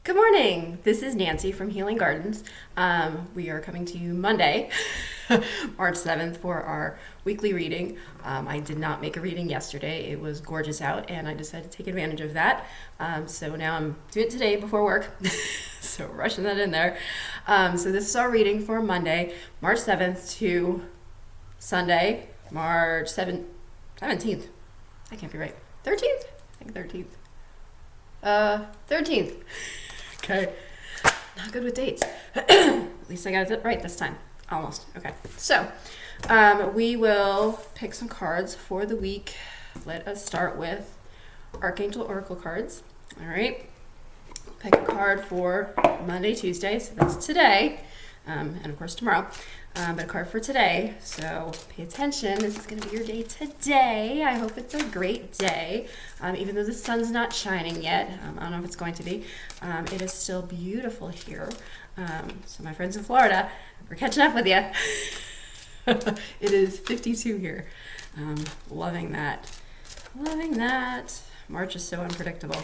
Good morning. This is Nancy from Healing Gardens. We are coming to you Monday, March 7th, for our weekly reading. I did not make a reading yesterday. It was gorgeous out, and I decided to take advantage of that. So now I'm doing it today before work. So rushing that in there. So this is our reading for Monday, March 7th to Sunday, March 17th. I can't be right. 13th? I think 13th. 13th. Okay. Not good with dates. At least I got it right this time. Almost. Okay. So, we will pick some cards for the week. Let us start with Archangel Oracle cards. All right. Pick a card for Monday, Tuesday. So that's today. And of course tomorrow. But a card for today. So pay attention. This is going to be your day today. I hope it's a great day. Even though the sun's not shining yet, I don't know if it's going to be. It is still beautiful here. So my friends in Florida, we're catching up with you. It is 52 here. Loving that. Loving that. March is so unpredictable.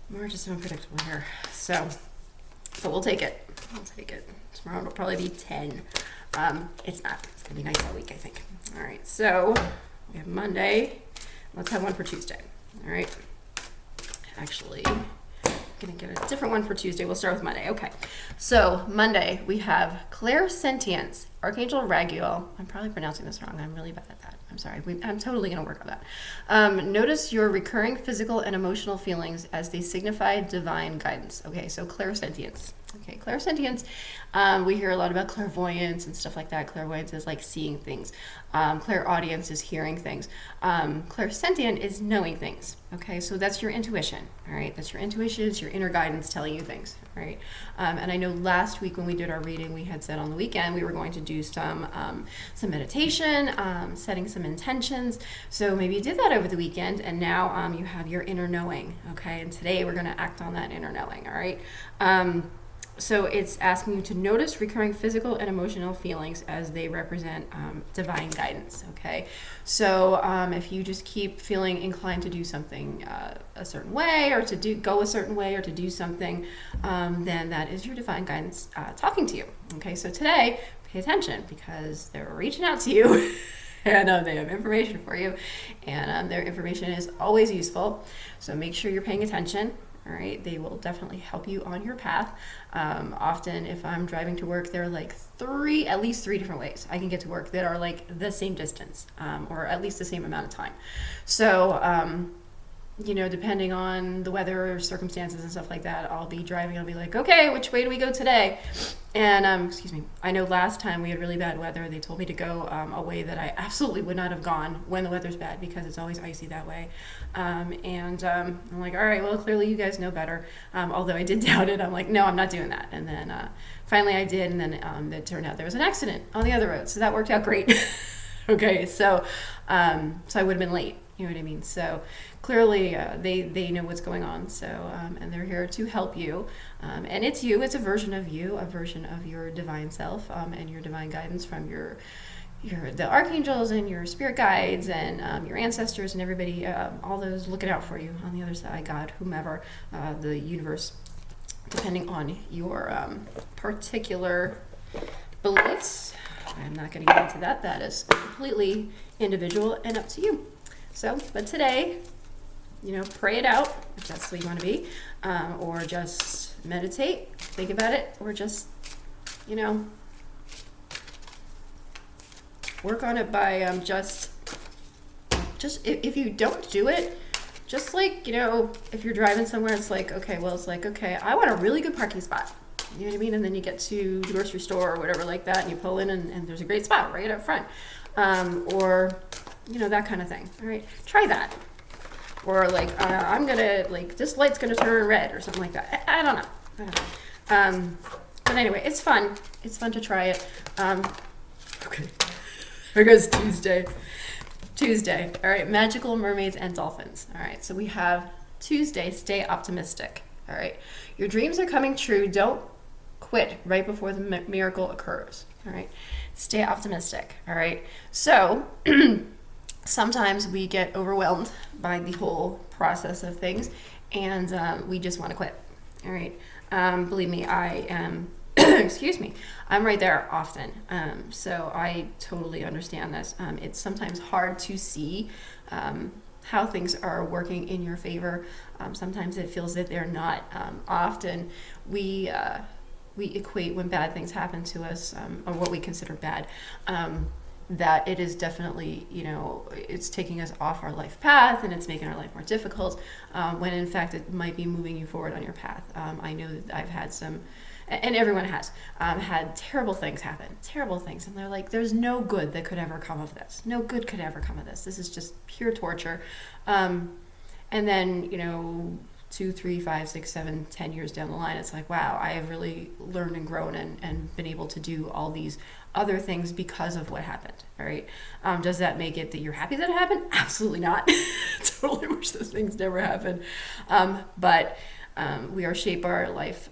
March is so unpredictable here. So, but we'll take it. We'll take it. Tomorrow it'll probably be 10. It's not. It's going to be nice all week, I think. All right. So we have Monday. Let's have one for Tuesday. All right. Actually, I'm going to get a different one for Tuesday. We'll start with Monday. Okay. So Monday, we have Clairsentience, Archangel Raguel. I'm probably pronouncing this wrong. I'm really bad at that. I'm sorry. I'm totally going to work on that. Notice your recurring physical and emotional feelings as they signify divine guidance. Okay, so clairsentience. Okay, clairsentience, we hear a lot about clairvoyance and stuff like that. Clairvoyance is like seeing things. Clairaudience is hearing things. Clairsentient is knowing things. Okay, so that's your intuition. All right, that's your intuition. It's your inner guidance telling you things. All right, and I know last week when we did our reading, we had said on the weekend we were going to do some meditation, setting some intentions. So maybe you did that over the weekend, and now you have your inner knowing. Okay, and today we're going to act on that inner knowing. All right. So it's asking you to notice recurring physical and emotional feelings as they represent divine guidance, okay? So if you just keep feeling inclined to do something a certain way, or to go a certain way, or to do something, then that is your divine guidance talking to you, okay? So today, pay attention, because they're reaching out to you. And they have information for you, and their information is always useful. So make sure you're paying attention. All right, they will definitely help you on your path. Often, if I'm driving to work, there are like at least three different ways I can get to work that are like the same distance, or at least the same amount of time. So, depending on the weather or circumstances and stuff like that, I'll be driving. I'll be like, okay, which way do we go today? And excuse me, I know last time we had really bad weather. They told me to go a way that I absolutely would not have gone when the weather's bad, because it's always icy that way. I'm like, all right, well, clearly you guys know better. Although I did doubt it. I'm like, no, I'm not doing that. And then finally I did, and then it turned out there was an accident on the other road, so that worked out great. Okay, so I would have been late. You know what I mean? So clearly they know what's going on. So and they're here to help you. And it's you. It's a version of you, a version of your divine self, and your divine guidance from the archangels and your spirit guides and your ancestors and everybody, all those looking out for you on the other side, God, whomever, the universe, depending on your particular beliefs. I'm not going to get into that. That is completely individual and up to you. So, but today, pray it out, if that's the way you want to be, or just meditate, think about it, or just, work on it by just if you don't do it, just like, if you're driving somewhere, it's like, okay, I want a really good parking spot. You know what I mean? And then you get to the grocery store or whatever like that, and you pull in, and there's a great spot right up front. Or, that kind of thing. All right, try that. Or like, I'm gonna, like, this light's gonna turn red or something like that. I don't know. But anyway, it's fun. It's fun to try it. Okay, here goes Tuesday. All right, magical mermaids and dolphins. All right, so we have Tuesday, stay optimistic. All right, your dreams are coming true. Don't quit right before the miracle occurs. All right, stay optimistic. All right, so sometimes we get overwhelmed by the whole process of things, and we just want to quit. All right. Believe me, I am, excuse me, I'm right there often. So I totally understand this. It's sometimes hard to see how things are working in your favor. Sometimes it feels that they're not. Often we equate when bad things happen to us, or what we consider bad, that it is definitely, it's taking us off our life path and it's making our life more difficult, when in fact it might be moving you forward on your path. I know that I've had some, and everyone has, had terrible things happen, terrible things, and they're like, there's no good that could ever come of this. No good could ever come of this. This is just pure torture. And then, 2, 3, 5, 6, 7, 10 years down the line, it's like, wow, I have really learned and grown and been able to do all these other things because of what happened. All right. Does that make it that you're happy that it happened? Absolutely not. Totally wish those things never happened. But we are shape our life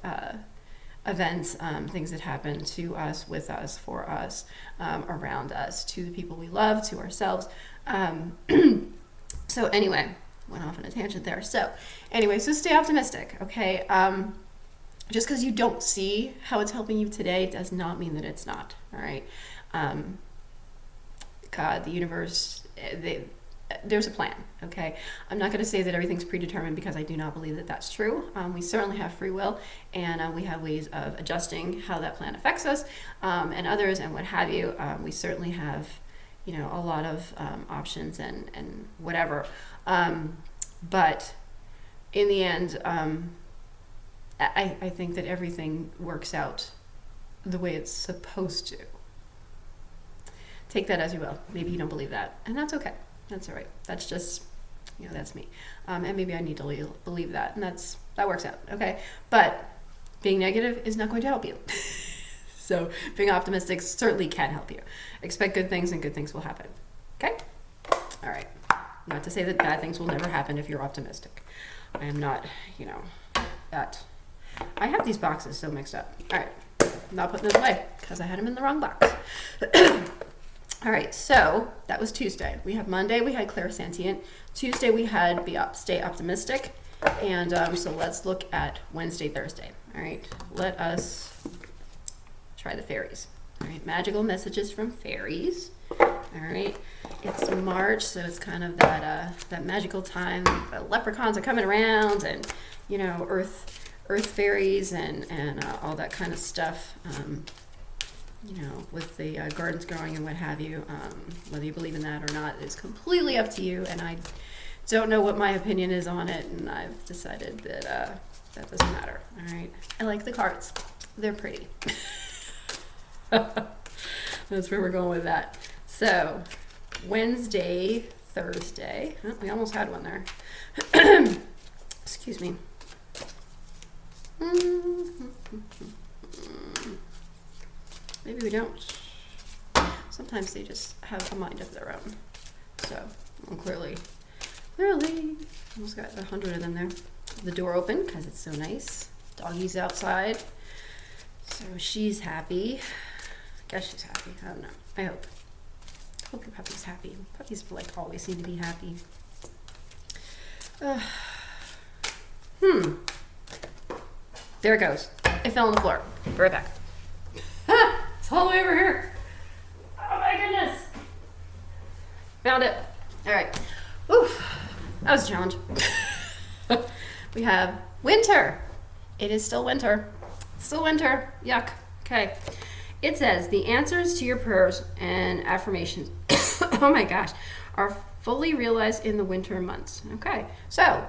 events, things that happen to us, with us, for us, around us, to the people we love, to ourselves. So anyway, went off on a tangent there. So anyway, so stay optimistic, okay? Just because you don't see how it's helping you today does not mean that it's not, all right? God, the universe, there's a plan, okay? I'm not going to say that everything's predetermined, because I do not believe that that's true. We certainly have free will, and we have ways of adjusting how that plan affects us, and others, and what have you. We certainly have, a lot of options and whatever. But in the end, I think that everything works out the way it's supposed to. Take that as you will. Maybe you don't believe that, and that's okay. That's all right. That's just, that's me. And maybe I need to believe that, and that works out, okay? But being negative is not going to help you. So being optimistic certainly can help you. Expect good things, and good things will happen, okay? All right. Not to say that bad things will never happen if you're optimistic. I am not, that. I have these boxes so mixed up. All right. I'm not putting those away because I had them in the wrong box. All right. So that was Tuesday. We have Monday. We had clairsentient. Tuesday we had stay optimistic. And so let's look at Wednesday, Thursday. All right. Let us try the fairies. All right. Magical messages from fairies. All right, it's March, so it's kind of that magical time. The leprechauns are coming around, and earth fairies and all that kind of stuff. With the gardens growing and what have you. Whether you believe in that or not is completely up to you, and I don't know what my opinion is on it, and I've decided that that doesn't matter. All right, I like the cards; they're pretty. That's where we're going with that. So, Wednesday, Thursday. Oh, we almost had one there. Excuse me. Maybe we don't. Sometimes they just have a mind of their own. So, clearly, almost got 100 of them there. The door open because it's so nice. Doggy's outside. So she's happy. I guess she's happy. I don't know. I hope your puppy's happy. Puppies always seem to be happy. There it goes. It fell on the floor. Be right back. It's all the way over here. Oh my goodness. Found it. All right. Oof. That was a challenge. We have winter. It is still winter. Still winter. Yuck. Okay. It says the answers to your prayers and affirmations, oh my gosh, are fully realized in the winter months. Okay. So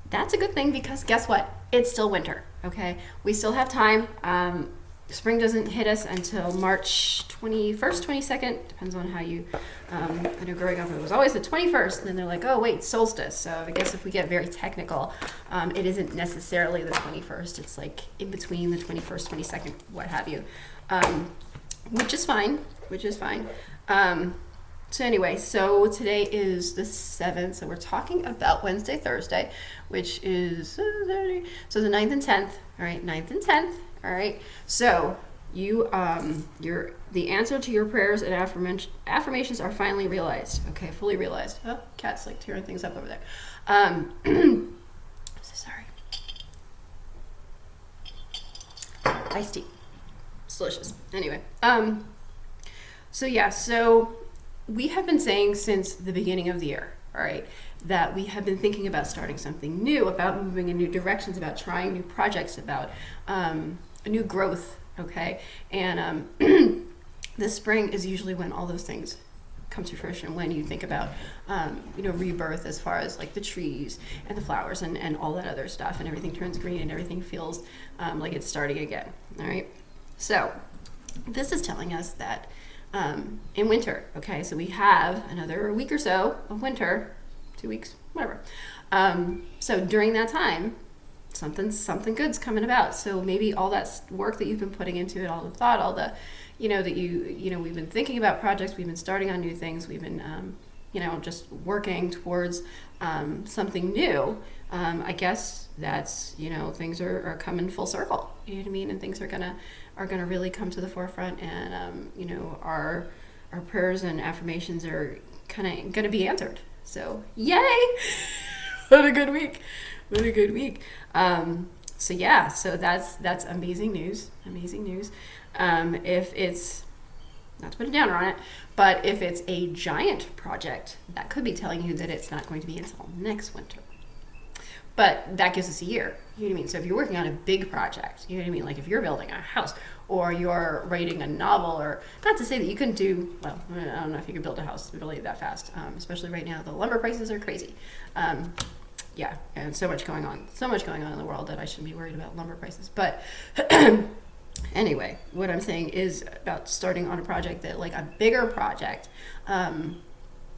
that's a good thing, because guess what? It's still winter. Okay. We still have time. Spring doesn't hit us until March 21st, 22nd. Depends on how you, I know growing up it was always the 21st, and then they're like, oh wait, solstice. So I guess if we get very technical, it isn't necessarily the 21st. It's like in between the 21st, 22nd, what have you, which is fine. So anyway, so today is the 7th, so we're talking about Wednesday, Thursday, which is, so the 9th and 10th, all right, 9th and 10th, all right, so you, the answer to your prayers and affirmations are finally realized, okay, fully realized. Oh, cat's tearing things up over there. So sorry. iced tea. It's delicious. Anyway, so yeah, so we have been saying since the beginning of the year, all right, that we have been thinking about starting something new, about moving in new directions, about trying new projects, about a new growth, okay? And this spring is usually when all those things come to fruition, when you think about, rebirth as far as like the trees and the flowers and all that other stuff, and everything turns green and everything feels like it's starting again, all right? So this is telling us that in winter, okay, so we have another week or so of winter, 2 weeks, whatever. So during that time, something good's coming about. So maybe all that work that you've been putting into it, all the thought, all the, we've been thinking about projects, we've been starting on new things, we've been, just working towards something new. I guess that's, things are coming full circle, you know what I mean? And things are gonna really come to the forefront, and our prayers and affirmations are kind of gonna be answered. So yay! What a good week! So that's amazing news. If it's, not to put a downer on it, but if it's a giant project, that could be telling you that it's not going to be until next winter. But that gives us a year, you know what I mean? So if you're working on a big project, you know what I mean? Like if you're building a house or you're writing a novel, or not to say that you can do, well, I don't know if you can build a house really that fast, especially right now. The lumber prices are crazy. Yeah, and so much going on in the world that I shouldn't be worried about lumber prices. But anyway, what I'm saying is about starting on a project that, like a bigger project,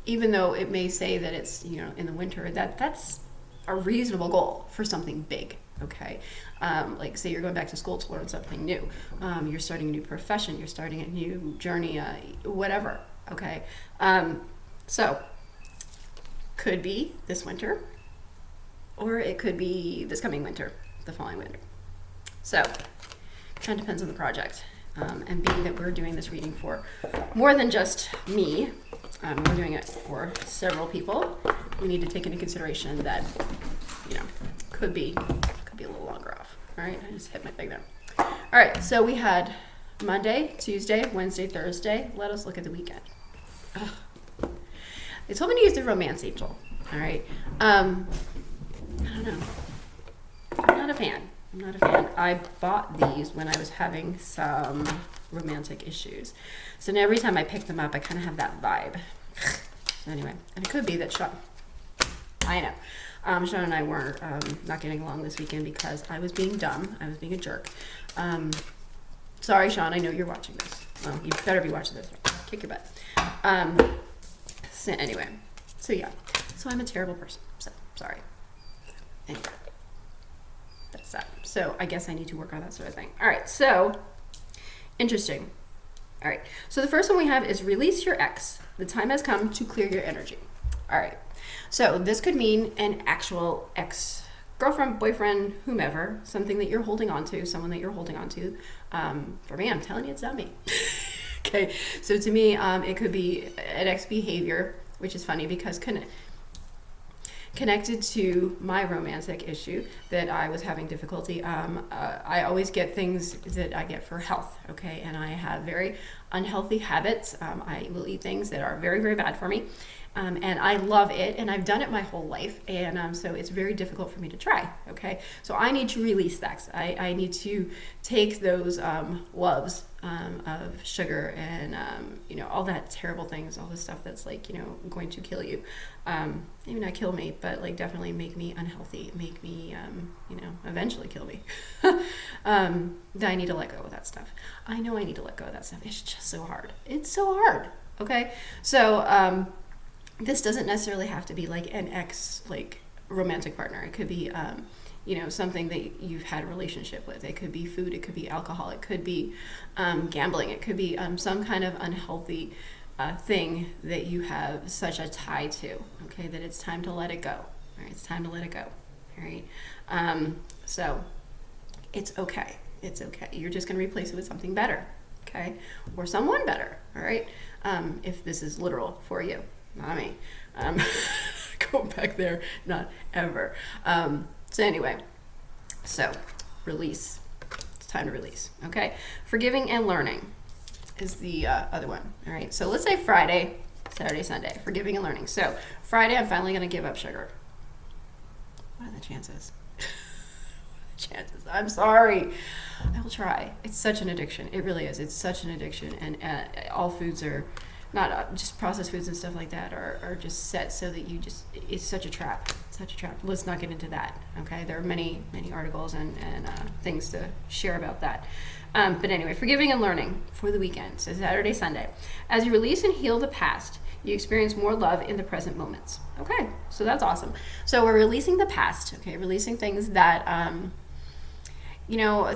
even though it may say that it's, in the winter, that's a reasonable goal for something big, okay? Like say you're going back to school to learn something new. You're starting a new profession, you're starting a new journey, whatever, okay? So, could be this winter, or it could be this coming winter, the following winter. So, kind of depends on the project. And being that we're doing this reading for more than just me, we're doing it for several people, we need to take into consideration that, could be a little longer off. All right, I just hit my thing there. All right, so we had Monday, Tuesday, Wednesday, Thursday. Let us look at the weekend. Ugh. They told me to use the romance angel. All right. I don't know. I'm not a fan. I bought these when I was having some romantic issues. So now every time I pick them up, I kind of have that vibe. So anyway, and it could be that Sean and I were not getting along this weekend because I was being dumb. I was being a jerk. Sorry, Sean, I know you're watching this. Well, you better be watching this. Kick your butt. So anyway, so yeah. So I'm a terrible person. So sorry. Anyway. That's that. So I guess I need to work on that sort of thing. All right, so interesting. All right, so the first one we have is release your ex. The time has come to clear your energy. All right, so this could mean an actual ex, girlfriend, boyfriend, whomever, something that you're holding on to, someone that you're holding on to. For me, I'm telling you, it's not me. Okay, so to me, it could be an ex behavior, which is funny because connected to my romantic issue that I was having difficulty. I always get things that I get for health, okay? And I have very unhealthy habits. I will eat things that are very, very bad for me. And I love it, and I've done it my whole life, and so it's very difficult for me to try, okay? So I need to release that. I need to take those loves of sugar and, all that terrible things, all the stuff that's like, going to kill you. Maybe not kill me, but like definitely make me unhealthy, make me, eventually kill me. That I need to let go of that stuff. I know I need to let go of that stuff. It's just so hard. It's so hard, okay? So, this doesn't necessarily have to be like an ex, like romantic partner. It could be, something that you've had a relationship with. It could be food. It could be alcohol. It could be gambling. It could be some kind of unhealthy thing that you have such a tie to. Okay, that it's time to let it go. All right, it's time to let it go. All right. So it's okay. It's okay. You're just going to replace it with something better. Okay, or someone better. All right. If this is literal for you. Not me. Go back there. Not ever. So anyway, so release. It's time to release. Okay, forgiving and learning is the other one. All right, so let's say Friday, Saturday, Sunday, forgiving and learning. So Friday, I'm finally going to give up sugar. What are the chances? Chances. I'm sorry. I will try. It's such an addiction. It really is. It's such an addiction, and all foods are not just processed foods and stuff like that are just set so that you just, it's such a trap. Such a trap. Let's not get into that. Okay, there are many articles and things to share about that. But anyway, forgiving and learning for the weekend. So Saturday, Sunday. As you release and heal the past, you experience more love in the present moments. Okay, so that's awesome. So we're releasing the past. Okay, releasing things that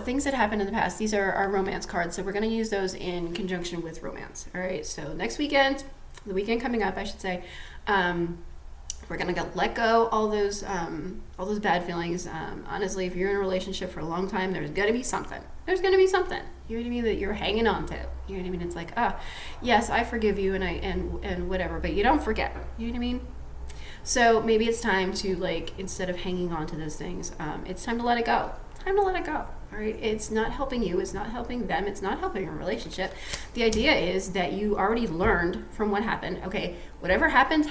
things that happened in the past. These are our romance cards, so we're going to use those in conjunction with romance. All right, so next weekend, the weekend coming up, I should say, we're going to let go all those bad feelings. Honestly, if you're in a relationship for a long time, there's going to be something. There's going to be something. You know what I mean? That you're hanging on to. You know what I mean? It's like, yes, I forgive you and whatever, but you don't forget. You know what I mean? So maybe it's time to, like, instead of hanging on to those things, it's time to let it go. Time to let it go. All right, it's not helping you, it's not helping them, it's not helping your relationship. The idea is that you already learned from what happened. Okay, whatever happened.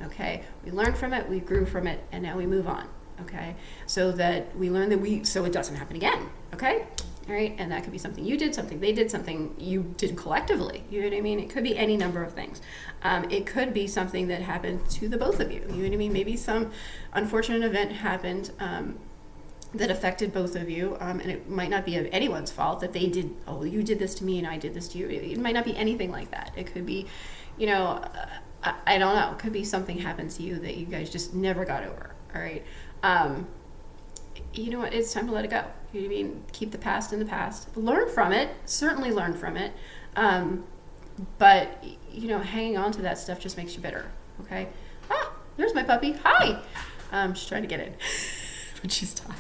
Okay, we learned from it, we grew from it, and now we move on. Okay, so that we learn that so it doesn't happen again. Okay, all right, and that could be something you did, something they did, something you did collectively. You know what I mean? It could be any number of things. It could be something that happened to the both of you. You know what I mean? Maybe some unfortunate event happened that affected both of you, and it might not be of anyone's fault that they did, you did this to me and I did this to you. It might not be anything like that. It could be, I don't know, it could be something happened to you that you guys just never got over. All right, you know what, it's time to let it go. You know what I mean? Keep the past in the past. Learn from it, certainly learn from it, but hanging on to that stuff just makes you bitter. Okay, there's my puppy. Hi. She's trying to get in but she's tired.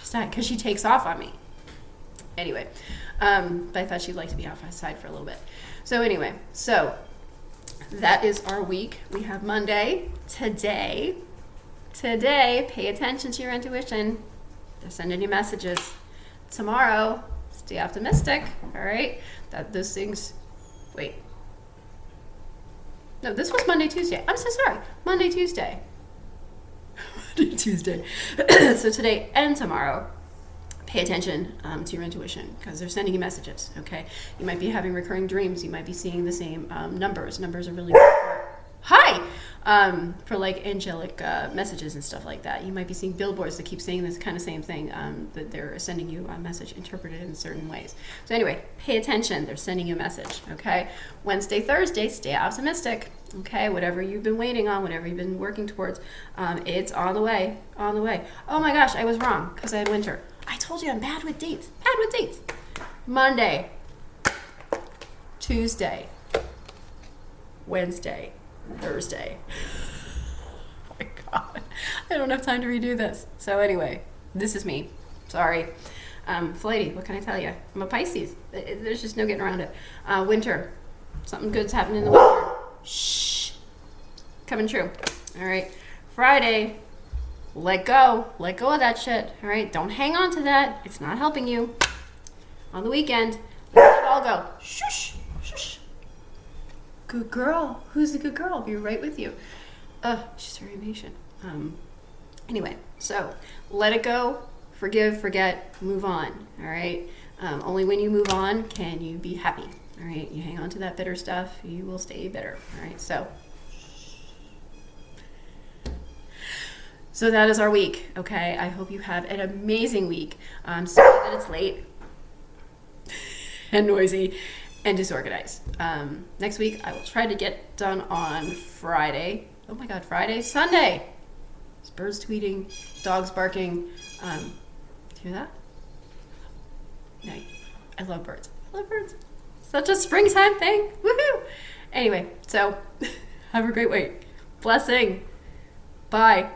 She's tired because she takes off on me. Anyway, but I thought she'd like to be outside for a little bit. So anyway, that is our week. We have Monday. Today, pay attention to your intuition. They're sending you messages. Tomorrow, stay optimistic. All right? Those things. Wait. No, this was Monday, Tuesday. I'm so sorry. Monday, Tuesday. Tuesday. So today and tomorrow, pay attention to your intuition because they're sending you messages. Okay, you might be having recurring dreams. You might be seeing the same numbers. Numbers are really good for like angelic messages and stuff like that. You might be seeing billboards that keep saying this kind of same thing, that they're sending you a message interpreted in certain ways. So anyway, pay attention. They're sending you a message. Okay, Wednesday, Thursday, stay optimistic. Okay, whatever you've been waiting on, whatever you've been working towards, it's on the way. Oh my gosh, I was wrong because I had winter. I told you I'm bad with dates. Monday, Tuesday, Wednesday, Thursday. Oh my God, I don't have time to redo this. So anyway, this is me. Sorry. Flighty, what can I tell you? I'm a Pisces. There's just no getting around it. Winter, something good's happening in the winter. Shh. Coming true. All right. Friday, let go of that shit. All right, don't hang on to that. It's not helping you. On the weekend, let it all go. Shush. Good girl. Who's the good girl? I'll be right with you. She's very impatient. Anyway, so let it go, forgive, forget, move on. All right. Only when you move on can you be happy. All right. You hang on to that bitter stuff, you will stay bitter. All right. So that is our week. Okay. I hope you have an amazing week. I'm sorry that it's late and noisy and disorganized. Next week I will try to get done on Friday. Oh my God, Friday, Sunday. There's birds tweeting, dogs barking. Do you hear that? No, I love birds. Such a springtime thing. Woohoo! Anyway, so have a great week. Blessing. Bye.